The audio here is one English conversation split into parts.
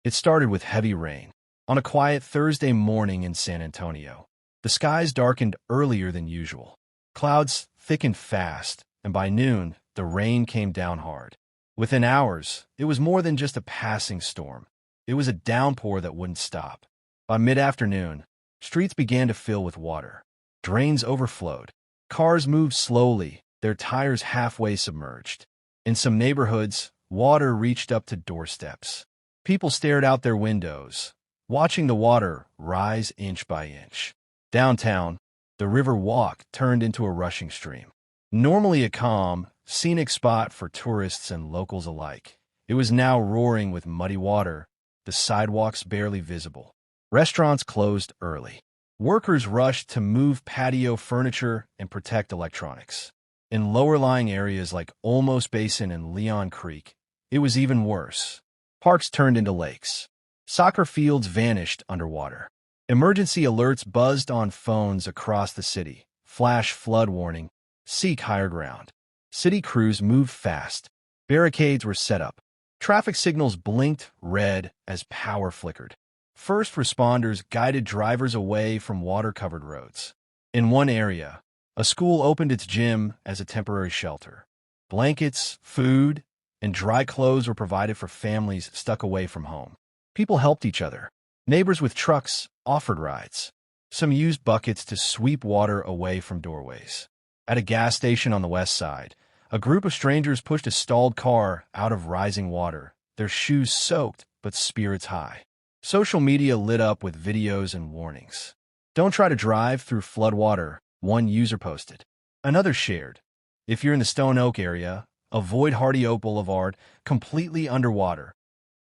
It started with heavy rain. On a quiet Thursday morning in San Antonio, the skies darkened earlier than usual. Clouds thickened fast, and by noon, the rain came down hard. Within hours, it was more than just a passing storm. It was a downpour that wouldn't stop. By mid-afternoon, streets began to fill with water. Drains overflowed. Cars moved slowly, their tires halfway submerged. In some neighborhoods, water reached up to doorsteps. People stared out their windows, watching the water rise inch by inch. Downtown, the River Walk turned into a rushing stream. Normally a calm, scenic spot for tourists and locals alike, it was now roaring with muddy water, the sidewalks barely visible. Restaurants closed early. Workers rushed to move patio furniture and protect electronics. In lower-lying areas like Olmos Basin and Leon Creek, it was even worse. Parks turned into lakes. Soccer fields vanished underwater. Emergency alerts buzzed on phones across the city. Flash flood warning. Seek higher ground. City crews moved fast. Barricades were set up. Traffic signals blinked red as power flickered. First responders guided drivers away from water-covered roads. In one area, a school opened its gym as a temporary shelter. Blankets, food, and dry clothes were provided for families stuck away from home. People helped each other. Neighbors with trucks offered rides. Some used buckets to sweep water away from doorways. At a gas station on the west side, a group of strangers pushed a stalled car out of rising water, their shoes soaked but spirits high. Social media lit up with videos and warnings. Don't try to drive through flood water, one user posted. Another shared, if you're in the Stone Oak area, avoid Hardy Oak Boulevard, completely underwater.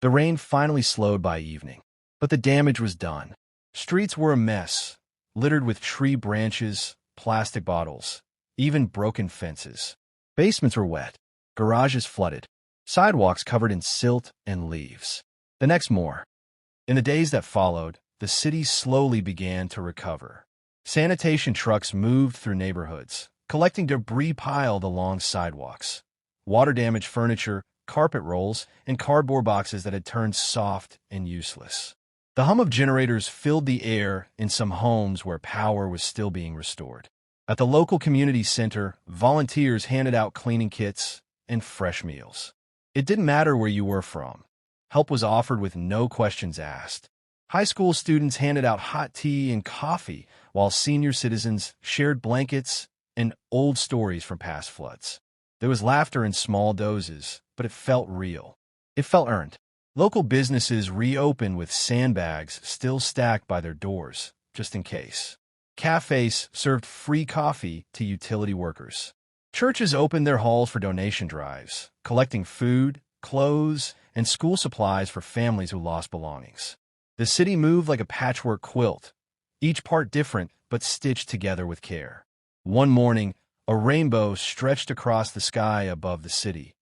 The rain finally slowed by evening, but the damage was done. Streets were a mess, littered with tree branches, plastic bottles, even broken fences. Basements were wet, garages flooded, sidewalks covered in silt and leaves. The next more. In the days that followed, the city slowly began to recover. Sanitation trucks moved through neighborhoods, collecting debris piled along sidewalks. Water-damaged furniture, carpet rolls, and cardboard boxes that had turned soft and useless. The hum of generators filled the air in some homes where power was still being restored. At the local community center, volunteers handed out cleaning kits and fresh meals. It didn't matter where you were from. Help was offered with no questions asked. High school students handed out hot tea and coffee, while senior citizens shared blankets and old stories from past floods. There was laughter in small doses, but it felt real. It felt earned. Local businesses reopened with sandbags still stacked by their doors, just in case. Cafes served free coffee to utility workers. Churches opened their halls for donation drives, collecting food, clothes, and school supplies for families who lost belongings. The city moved like a patchwork quilt, each part different but stitched together with care. One morning, a rainbow stretched across the sky above the city,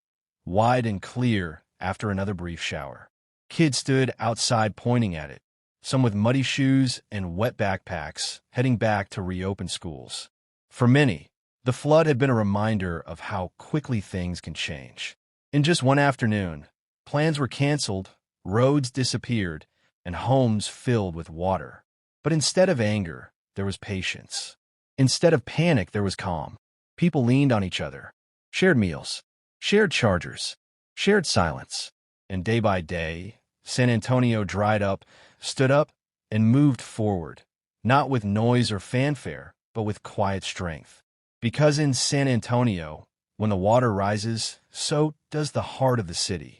wide and clear after another brief shower. Kids stood outside pointing at it, some with muddy shoes and wet backpacks, heading back to reopen schools. For many, the flood had been a reminder of how quickly things can change. In just one afternoon, plans were canceled, roads disappeared, and homes filled with water. But instead of anger, there was patience. Instead of panic, there was calm. People leaned on each other, shared meals, shared chargers, shared silence. And day by day, San Antonio dried up, stood up, and moved forward, not with noise or fanfare, but with quiet strength. Because in San Antonio, when the water rises, so does the heart of the city.